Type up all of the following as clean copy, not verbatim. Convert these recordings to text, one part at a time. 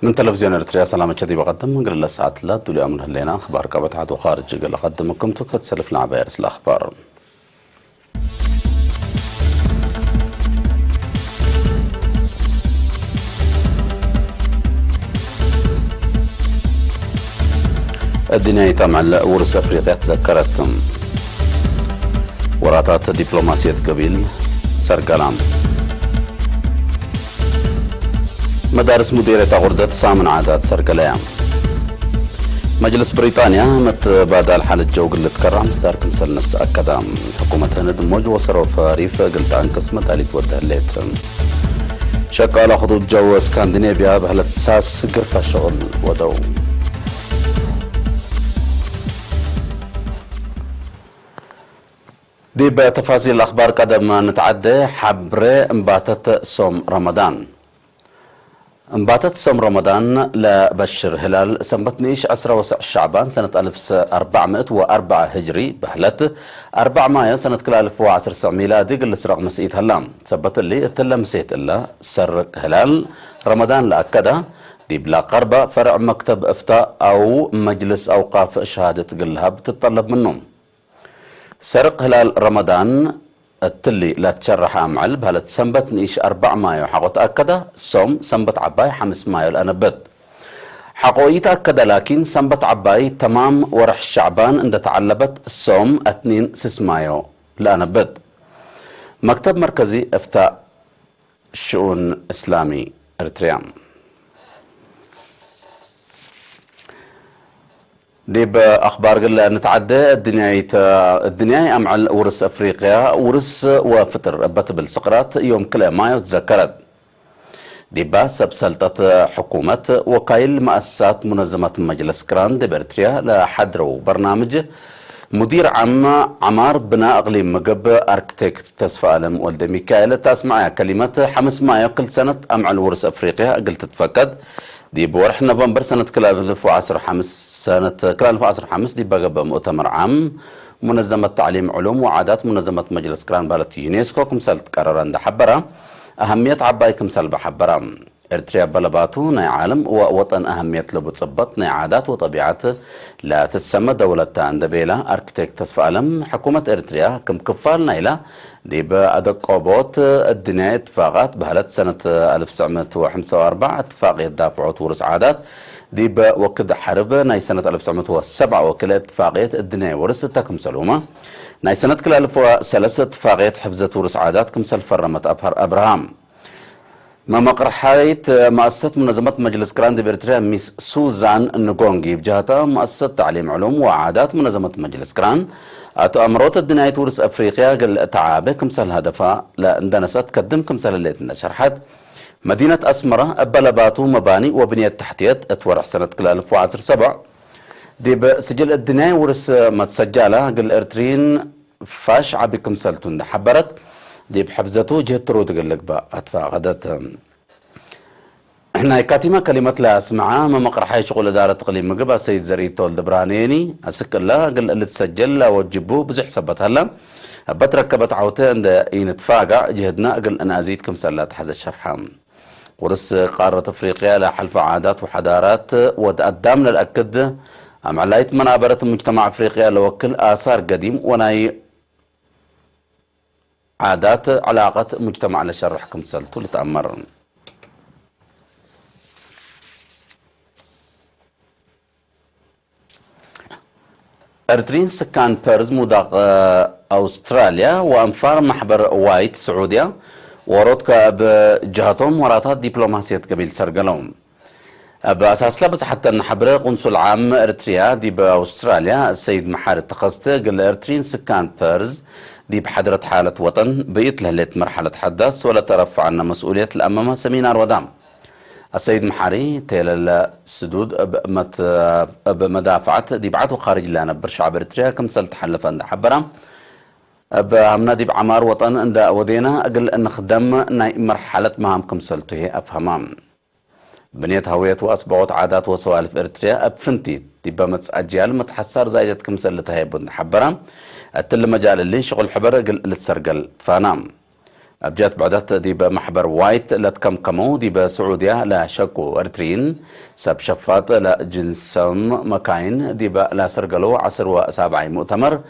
من تلفزيون اريتريا سلامة كذي بقدم من قبل الساعات لا تولي من هلينا اخبار قبت عاد وخارج قال اقدمكم تسلفنا عبايرس الاخبار. الدنيا تمع ورث افريقيا تذكرت وراتات دبلوماسية قبيل سرقلام. مدارس مديرة غردة سامن عادات سرقلام. مجلس بريطانيا متبادل حالة جو قلت كرام ستارك مسلنس أكدام. حكومة هند موج وصرف ريف قلت عن قسمة آلي توده الليت. شكال خطوط جو اسكندنافيا بهلة ساس قرفة شغل ودو. دي بتفاصيل الأخبار قدم نتعدى حبر انباتت صوم رمضان. انباتت صوم رمضان لبشر هلال سنبتنيش 10 شعبان سنة 1404 هجري بهلت 4 مايو سنة كل 1910 ميلادي قل سرق مسيت هلام سبت اللي اتلا مسيت إلا سرق هلال رمضان لأكده دي بلا قربة فرع مكتب افتاء أو مجلس أوقاف شهادة قلها بتطلب منهم. سرق هلال رمضان التلي لا تشرح أمعل بهلت سنبت نيش 4 مايو حقو تأكده الصوم سنبت عباي 5 مايو الأنبت حقو يتأكد لكن سنبت عباي تمام ورح شعبان عند تعلبت الصوم 2 6 مايو الأنبت. مكتب مركزي افتاء شؤون إسلامي إريتريا. دي بأخبار قل نتعدى الدنيا أمعل ورس أفريقيا ورس وفطر بتبل سقرات يوم كل مايو تذكرت. دي بسب سلطة حكومة وكايل مؤسسات منظمة مجلس كران دي بإريتريا لحدروا برنامج مدير عام عمار بناء أقليم مقب أركتيكت تصفى ألم ولد ميكائيل تسمع كلمة 5 مايو كل سنة أمعل ورس أفريقيا قلت تتفقد. دي بورح نوفمبر سنة كل 2015 سنة كل 2015 دي بقى بمؤتمر عام منظمة تعليم علوم وعادات منظمة مجلس كران بالت يونسكو كمسال تقرر حبرة أهمية عباي كمسال بحبرة. إريتريا بلباتو ناي عالم ووطن أهمية لبو تصبط ناي عادات وطبيعات لا تسمى دولة تاندبيلا أركتيك تصفى حكومة إريتريا كم كفال نايلة دي بأدق قوبوت الدنيا اتفاقات بهلت سنة 1945 اتفاقية دافعوت ورس عادات دي بوكد حرب ناي سنة 1907 وكل اتفاقية الدنيا ورس تاكم سلومة ناي سنة كل 2003 اتفاقية حفظة ورس عادات كمسل فرمت أبهر أبراهام. ما مقرحايت مؤسسة منظمة مجلس كران دي بإريتريا ميس سوزان نغونغي بجهتها مؤسسة تعليم علوم وعادات منظمة مجلس كران أمرت الدنيا ورس أفريقيا قل تعابة كمسال هدفها لاندنست قدم كمسال اللي شرحت مدينة أسمرة بلباتو مباني وبنية تحتيات اتورح سنة كل 2017 دي بسجل الدنيا ورس متسجلة قل إريتريين فاش عبي كمسالتون حبرت دي بحفزته جهت رود قلق بقى أتفا غدت احنا كاتمة كلمة لا اسمعها ما مقرحي شغل إدارة تقليم مقبا سيد زريد تولد برانيني أسك الله قل اللي تسجل لا وتجيبوه بزح سبت هلا بتركبت عوته عند ينتفاقع جهدنا قل أنا أزيدكم سلات حز الشرحام ورس قارة أفريقيا لحلف عادات وحضارات وتقدم للأكد أم علايت منابرة مجتمع أفريقيا لوكل آثار قديم وناي عادات علاقة مجتمع لشرح كمسلتو لتأمر. إريتريين سكان بيرز مداق أستراليا وأنفار محبر وايت سعوديا ورودك بجهتهم وراتات دبلوماسية قبيل سرقلهم. بأساس لبس حتى نحبر قنصل عام إريتريا دي بأستراليا السيد محار التقصت قال إريتريين سكان بيرز دي بحضرة حالة وطن بيت لهلت مرحلة حدث ولا ترفع عنا مسؤولية الأمامة سمينار ودام. السيد محاري تيل السدود بمدافعة دي بعته خارج لنا برشعب إريتريا كمسل تحلف عند حبرة بهمنا دي بعمار وطن عند ودينا أقل أن خدم مرحلة مهام كمسلته أفهمام بنيت هوية وأصبعت عادات وسوالف إريتريا أبفنتي دي بمتس أجيال متحسر زايدة كمسلتها يبون حبرة التل مجال اللي شغل حبر اللي تسرقل فنام أبجات بعدت دي بمحبر وايت لتكمكمو دي بسعودية لا شكو أرترين سب شفاط لا جنسم مكاين دي لا سرقلو 17 مؤتمر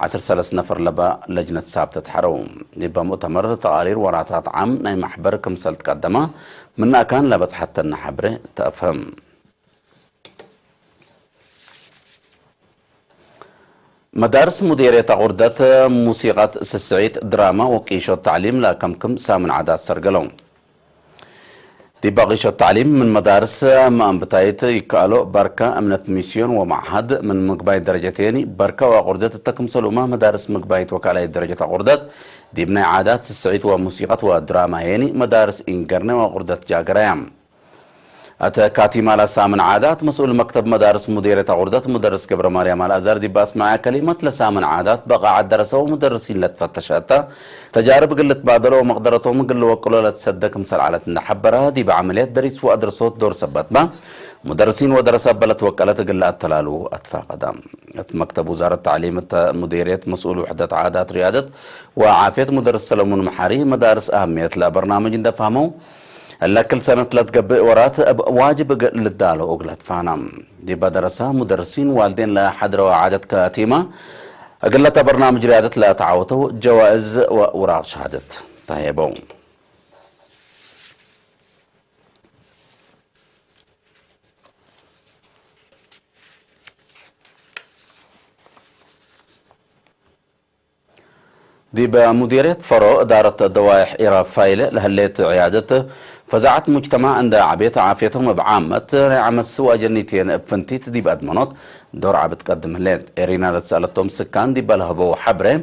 13 نفر لبا لجنة سابتة تحرو دي بمؤتمر تقارير وراتات عام ناي محبر كمسل تقدمه منا كان لبت حتى النحبرة تفهم مدارس مديرية غردة موسيقى سسعيد دراما وقيشو التعليم لا كم سامن عادات سرقلون دي باقيشو التعليم من مدارس ما انبتايت يكالو بركة امنة ميسيون ومعهد من مقباية درجتين بركة وغردة التكمسل وما مدارس مقباية وكالة درجة غردة دي بناء عادات سسعيد وموسيقى ودراما هيني مدارس انقرنة وغردة جاقريام أتا كاتي مالا سامن عادات مسؤول مكتب مدارس مديرية غردة مدرس كبر مريم الأزهر دي باس معاه كلمة لسامن عادات بقى عاد درسوا ومدرسين لتفتشتها تجارب قلت بادروا ومقدرتهم قلوا وقلوا لا تصدق مسل على تنحبرها دي بعمليات درس وأدرسوت دور سبت ما مدرسين ودرسات بلت وكالات قلت تلالو أتفا قدام مكتب وزارة التعليم مديرية مسؤول وحدة عادات ريادة وعافية مدرس سلمون محاري مدارس أهمية لا برنامج ده فهموا كل سنة لا تقبئ ورات واجب للدالو أقلت فانام دي بدرسها مدرسين والدين لا حدر وعادة كاتيمة أقلت برنامج ريادة لا تعاوتو جوائز وأوراق شهادة طيبون دي بمديرية فرو إدارة دوائح إيرا فايلة لهليت عيادته فزعت مجتمع عند عبيت عافيتهم بعامة عم السوى جنيتين بفنتيت دي بأدمنات دور عبت قدم هليت إيرينا لتسألتهم سكان دي بلهبو حبره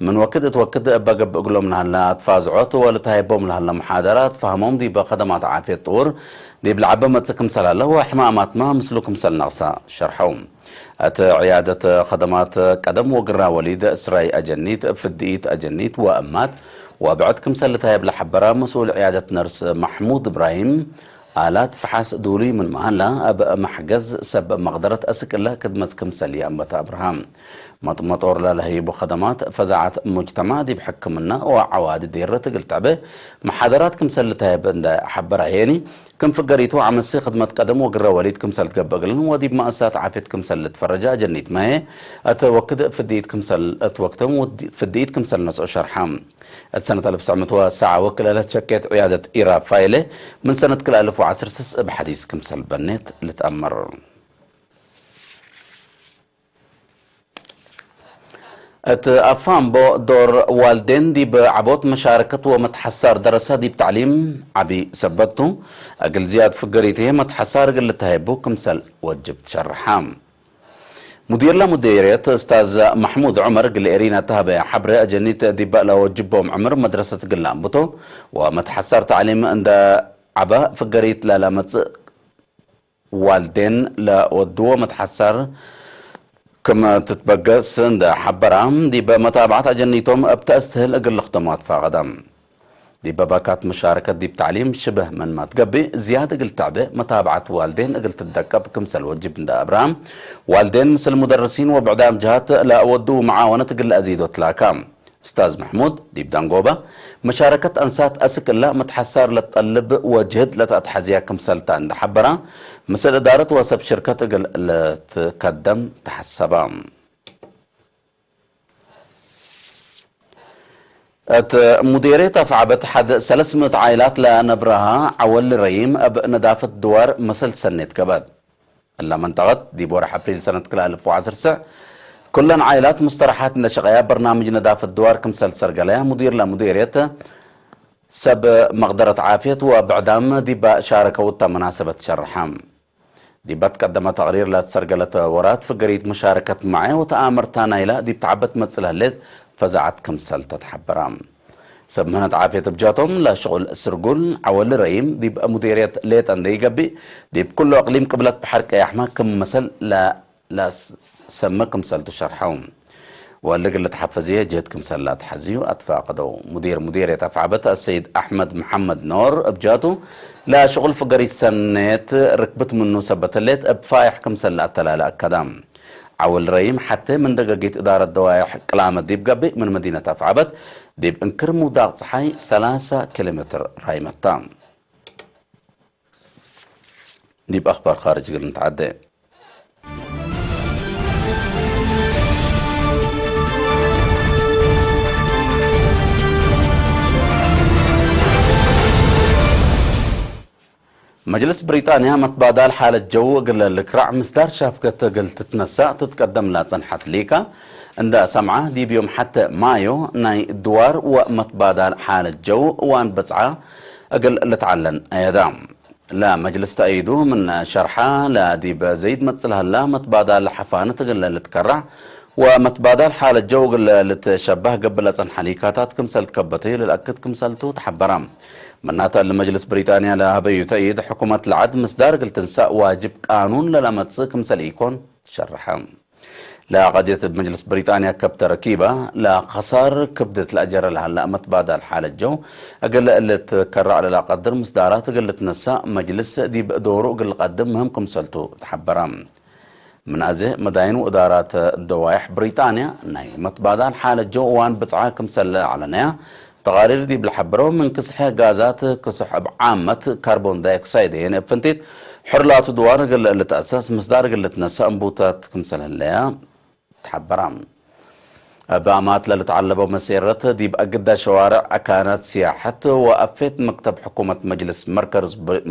من وقت اتوقت بقب اقلهم لهلا تفازعوت ولتهيبهم لهلا محاضرات فهمهم دي بخدمات عافية طور دي بلعبة ما تسكم سلالة وحمامات ما مسلوكم سل نغسا شرحهم عيادة خدمات قدم وقرا وليد اسراي اجنيت فديت اجنيت وامات وبعدكم سلتها بلحبرا مسؤول عيادة نرس محمود ابراهيم آلات فحص دولي من مهلا أب محجز سب مقدرة أسك الله كدمتكم سليان بتا أبراهام مطور لهيب خدمات فزعت مجتمع دي بحكمنا وعواد ديرة قلت به محاضراتكم سلتها بند حبرا هيني كم فقريتو عمسي خدمة قدم وقرا وليدكم سلت قبقلن ودي بمأسات عافيتكم سلت فرجا جنيت ما هي أتوكد فديتكم سل أتوكتم فديتكم سل نسو شرحام سنة 1907 وكلالة شكيت عيادة إيرا فايلة من سنة كل 1010 بحديث كمسل بنيت لتأمر أفهم بو دور والدين دي بعبوت مشاركة ومتحسار درسة دي بتعليم عبي سبتو أقل زياد فقريته متحسار قلت هايبو كمسل وجب تشرحام مدير مديرية استاذ محمود عمر قل إرينا تهبة حبر أجنيت دي بقى وجبهم عمر مدرسة قلام بتو ومتحسر تعليم عند عبا فقريت لا مت والدين لا ودو متحسر كما تتبقى سند حبرام دي بمتابعة أجنيتهم بتأستهل أقل خدمات فاغدام دي بباكات مشاركة دي بتعليم شبه من ما تقبي زيادة قلت تعبئ متابعة والدين قلت تدقى بكمسل وجب دا أبرام والدين مثل مدرسين وبعدام جهات لا ودو معاونة قل أزيد وتلاكام استاذ محمود دي بدانقوبة مشاركة أنسات أسك الله متحسر لتطلب وجهد لتأتحزيا كمسلتا عند حبرا مثل إدارة وسب شركة قل لتقدم تحسبام مديرية أفعبت حد 300 عائلات لنبرها عول ريم أب ندافة دوار مثل سنة كبد إلا منطقة دي بورح أبريل سنة كلا 2010 كلن عائلات مسترحات نشغيا برنامج ندافة دوار كمسل سرقليا مدير لمديرية سب مقدرة عافية وبعدام دي شاركوا مناسبة شرحام دي بتقدم تقرير لتسرقلة ورات فقريت مشاركة معي وتآمر تانايلا دي بتعبت مثل هالليت فزعت كمسل تتحبرام سب مهنة عافية بجاتهم لا شغل سرقل عول ريم دي بقى مديرية ليت عندي قبي دي بكل أقليم قبلت بحركة يا أحمد كم مثل لا سمكم سلت شرحهم واللي قلت حفزيه جهتكم سلات حزيو أتفاقدوا مديرية أفعبت السيد أحمد محمد نور بجاتو لا شغل فقري سنة ركبت منه سبت الليت بفايح كم سلات تلالا كدام عول ريم حتى من دقيقة إدارة دوايح كلامة ديب قبي من مدينة أفعبت ديب انكر موداق صحي 3 كيلومتر رايمتان. ديب أخبار خارج قل نتعدي. مجلس بريطانيا متبادل حالة جو قل الكرع مصدر شافكة قل تتنسى تتقدم لا صنحت ليكا عند سمعة دي بيوم حتى مايو ناي دوار ومتبادل حالة جو وان بتسعة قل لتعلن ايضام لا مجلس تأيدو من شرحة لا ديب زيد متصلها لا متبادل حفانة قل لتكرع ومتبادل حالة جو قل لتشبه قبل صنحة ليكاتات كمسل تكبتي للأكد كمسلتو تحبرام مناتا لمجلس بريطانيا لا بيو تأييد حكومة العدل مصدر قلت تنساء واجب قانون للمتصكم سليكون شرحهم لا قضية بمجلس بريطانيا كبت ركيبة لا خسار كبدة الأجر لها لا متبادل حالة جو أقل اللي تكرع على قدر مصدارات قل تنساء مجلس دي بدورو قل قدم مهمكم سلتو تحبرام من أزه مداين وإدارات الدوائح بريطانيا ناي متبادل حالة جو وان بتعاكم سل علنيا تقارير دي بالحبرو من كسح غازات كسح عامة كربون دايوكسيد يعني بفنتيت حرلات دوار قل اللي تأساس مصدار قل تنسى انبوتات كمسل هالليا تحبرام بامات اللي تعلبوا مسيرته دي بأقد شوارع كانت سياحة وأفيت مكتب حكومة مجلس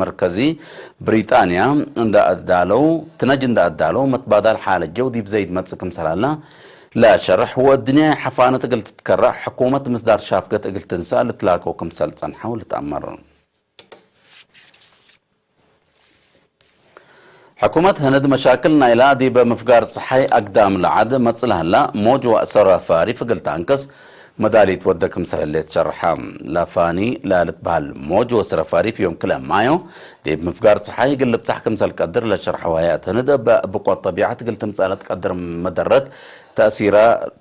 مركزي بريطانيا عند أدالو تنجن أدالو متبادل حالة جو دي بزيد متسكم سلالة لا شرح هو الدنيا حفانة قلت تكرع حكومة مصدار شافقة قلت تنسى لتلاقوا كمسل صنحة ولتأمر حكومة هند مشاكل نايلا دي بمفقار صحي أقدام لعد متصلها لا موج وأسرة فاري فقلت أنكس مدالي تودكم سهل اللي تشرحام لا فاني لا لتبهال موج وأسرة فاري في يوم كلام مايو دي بمفقار صحي قل بتحكم سهل قدر لشرح وهيات هند بقوة طبيعة قلت مسألة قدر مدرت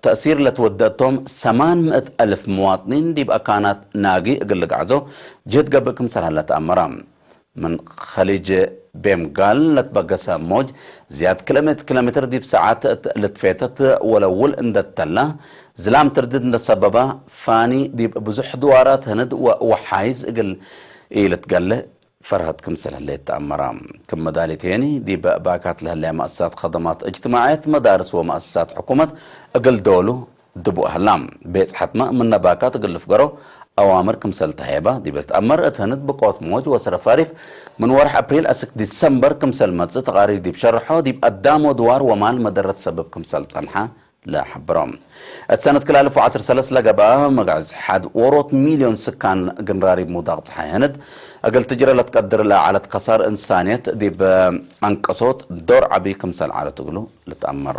تأثير لتودتهم 800 ألف مواطنين دي بقى كانت ناقي قل قعزو جد قبلكم سهل تأمرام من خليج بيمقال لتبقى موج زياد كيلومتر دي بساعات لتفيتت ولول اندتلا زلام تردد لسببا فاني دي بزح دوارات هند وحايز اقل ايه لتقل فرهد كمسل اللي تأمرام كم مدالي تاني دي باكات لها اللي مؤسسات خدمات اجتماعيات مدارس ومؤسسات حكومة اقل دولو دبو اهلام بيس حتما من باكات اقل فقرو أوامر كمسل تهيبة دي بتأمر اتهند بقوة موج وسرفارف من ورح أبريل أسك ديسمبر كمسل متس تقارير دي بشرحو دي بقدامو دوار ومال مدرة سبب كمسل صنحة لا حبرام اتسنة كل 1010 سلس لقبا مقعز حد وروت مليون سكان قنراري بمضاغط حياند أقل تجرى لتقدر لا على قصار إنسانيت دي بأنقصوت دور عبي كمسل على تقولو لتأمر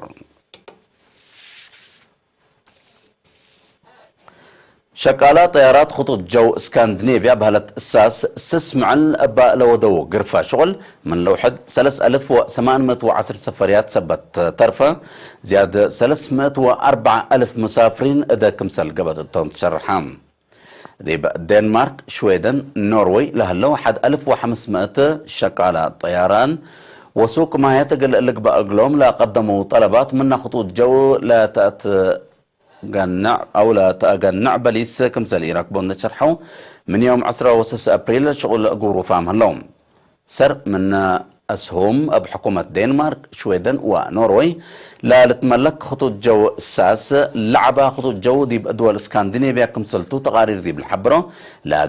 شكالات طيارات خطوط جو اسكندنافيا بهلت اساس استسمع الاباء لودو قرفة شغل من لوحد 3810 سفريات سبت ترفة زيادة 304 ألف مسافرين اذا كمسل قبل التشرحام دي دنمارك شويدن نوروي لهاللو حد 1500 شكالة طيران وسوق ما يتقل لك بأقلوم لا قدموا طلبات من خطوط جو لا تأت قنع أو لا تقنع بليس كمسل يراكبون تشرحوا من يوم 10 أبريل شغل قورو فام هاللوم سر من أسهم بحكومة دنمارك شويدن ونوروي لا لتملك خطوط جو الساس لعبة خطوط جو دي بدول اسكندنافيا كمسلتو تقارير دي بالحبرة لا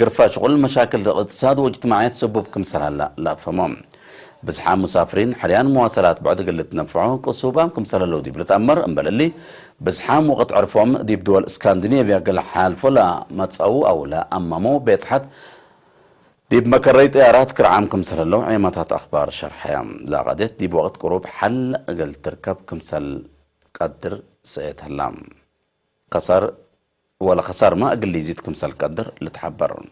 قرفة شغل مشاكل اقتصاد واجتماعيات سبب كمسل هلا لا فمام بزحام مسافرين حاليا مواصلات بعد قلت تنفعوا قصوبة كمسل اللو دي بلتأمر امبللي بزحام وقت عرفهم دي بدول اسكندنافيا قل حال فلا ما تسأو أو لا أمامو بيت حد دي بمكريت إيارات كرعام كمسل اللو عيمتات أخبار شرحيام لا غدت دي بوقت قروب حل قل تركب كمسل قدر سيت هلام قصر ولا خسار ما أقل يزيد كمسل قدر لتحبر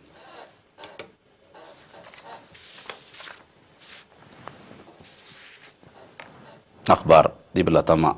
أخبار دي بلا طمع